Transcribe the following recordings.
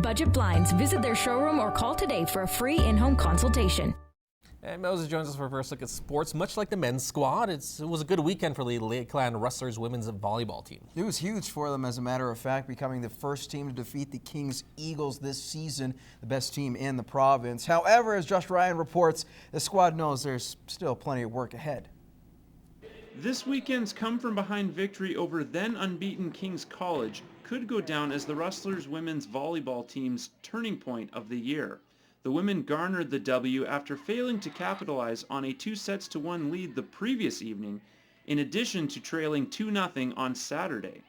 Budget Blinds. Visit their showroom or call today for a free in-home consultation. And Moses joins us for a first look at sports. Much like the men's squad, it was a good weekend for the Lakeland Rustlers women's volleyball team. It was huge for them, as a matter of fact, becoming the first team to defeat the Kings Eagles this season, the best team in the province. However, as Josh Ryan reports, the squad knows there's still plenty of work ahead. This weekend's come-from-behind victory over then-unbeaten Kings College could go down as the Rustlers women's volleyball team's turning point of the year. The women garnered the W after failing to capitalize on a 2-1 lead the previous evening, in addition to trailing 2-0 on Saturday.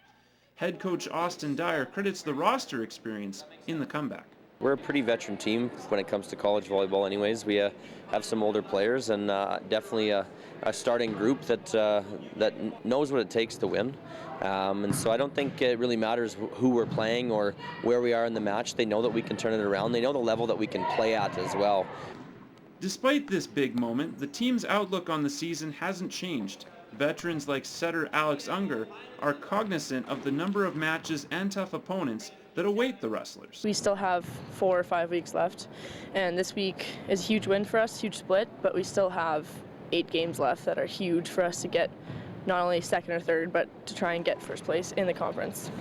Head coach Austin Dyer credits the roster experience in the comeback. We're a pretty veteran team when it comes to college volleyball anyways. We have some older players and definitely a starting group that knows what it takes to win. And so I don't think it really matters who we're playing or where we are in the match. They know that we can turn it around. They know the level that we can play at as well. Despite this big moment, the team's outlook on the season hasn't changed. Veterans like setter Alex Unger are cognizant of the number of matches and tough opponents that await the Rustlers. We still have 4 or 5 weeks left, and this week is a huge win for us, huge split, but we still have 8 games left that are huge for us to get not only second or third, but to try and get first place in the conference.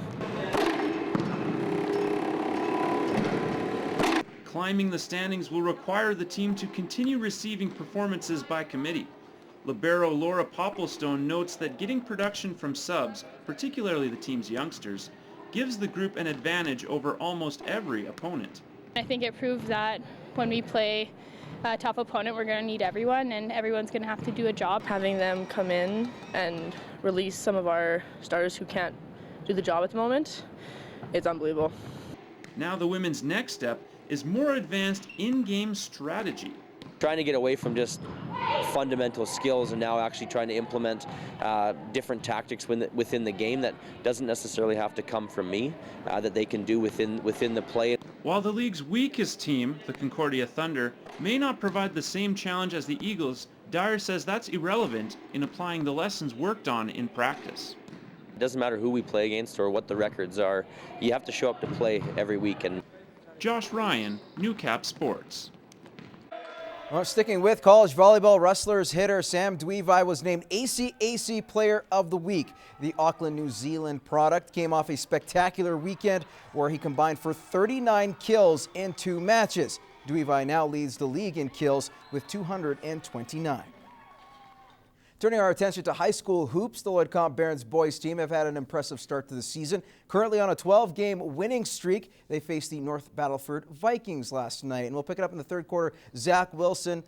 Climbing the standings will require the team to continue receiving performances by committee. Libero Laura Popplestone notes that getting production from subs, particularly the team's youngsters, gives the group an advantage over almost every opponent. I think it proved that when we play a tough opponent, we're going to need everyone, and everyone's going to have to do a job. Having them come in and release some of our starters who can't do the job at the moment, it's unbelievable. Now the women's next step is more advanced in-game strategy. Trying to get away from just fundamental skills and now actually trying to implement different tactics within the game that doesn't necessarily have to come from me, that they can do within the play. While the league's weakest team, the Concordia Thunder, may not provide the same challenge as the Eagles, Dyer says that's irrelevant in applying the lessons worked on in practice. It doesn't matter who we play against or what the records are. You have to show up to play every week. And Josh Ryan, Newcap Sports. Well, sticking with college volleyball, Rustlers hitter Sam Dwevi was named ACAC Player of the Week. The Auckland, New Zealand product came off a spectacular weekend where he combined for 39 kills in 2 matches. Dwevi now leads the league in kills with 229. Turning our attention to high school hoops, the Lloyd Barons boys team have had an impressive start to the season. Currently on a 12-game winning streak, they faced the North Battleford Vikings last night. And we'll pick it up in the third quarter. Zach Wilson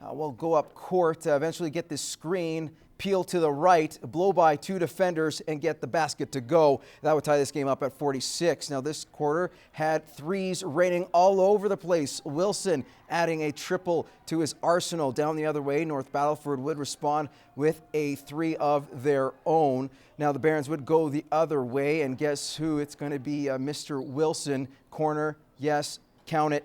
will go up court, eventually get this screen, peel to the right, blow by 2 defenders, and get the basket to go. That would tie this game up at 46. Now this quarter had threes raining all over the place. Wilson adding a triple to his arsenal. Down the other way, North Battleford would respond with a 3 of their own. Now the Barons would go the other way, and guess who? It's going to be Mr. Wilson. Corner, yes, count it.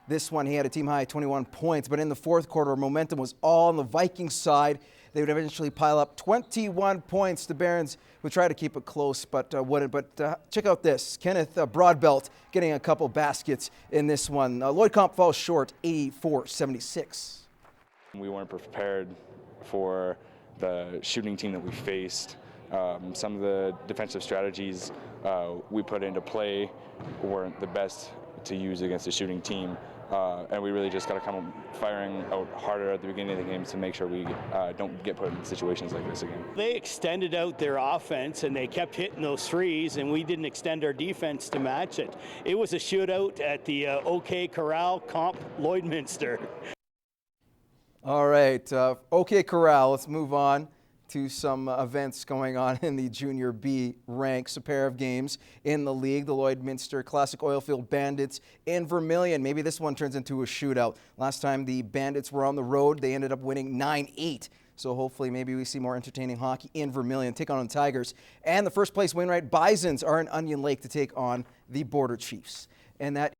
This one, he had a team-high 21 points, but in the fourth quarter, momentum was all on the Vikings side. They would eventually pile up 21 points. The Barons would try to keep it close, but wouldn't. But check out this. Kenneth Broadbelt getting a couple baskets in this one. Lloyd falls short, 84-76. We weren't prepared for the shooting team that we faced. Some of the defensive strategies we put into play weren't the best to use against a shooting team. And we really just got to come firing out harder at the beginning of the game to make sure we don't get put in situations like this again. They extended out their offense and they kept hitting those threes, and we didn't extend our defense to match it. It was a shootout at the OK Corral Comp Lloydminster. All right, OK Corral, let's move on to some events going on in the Junior B ranks. A pair of games in the league, the Lloydminster Classic Oilfield Bandits in Vermilion. Maybe this one turns into a shootout. Last time the Bandits were on the road, they ended up winning 9-8. So hopefully maybe we see more entertaining hockey in Vermilion. Take on the Tigers. And the first place Wainwright Bisons are in Onion Lake to take on the Border Chiefs. And that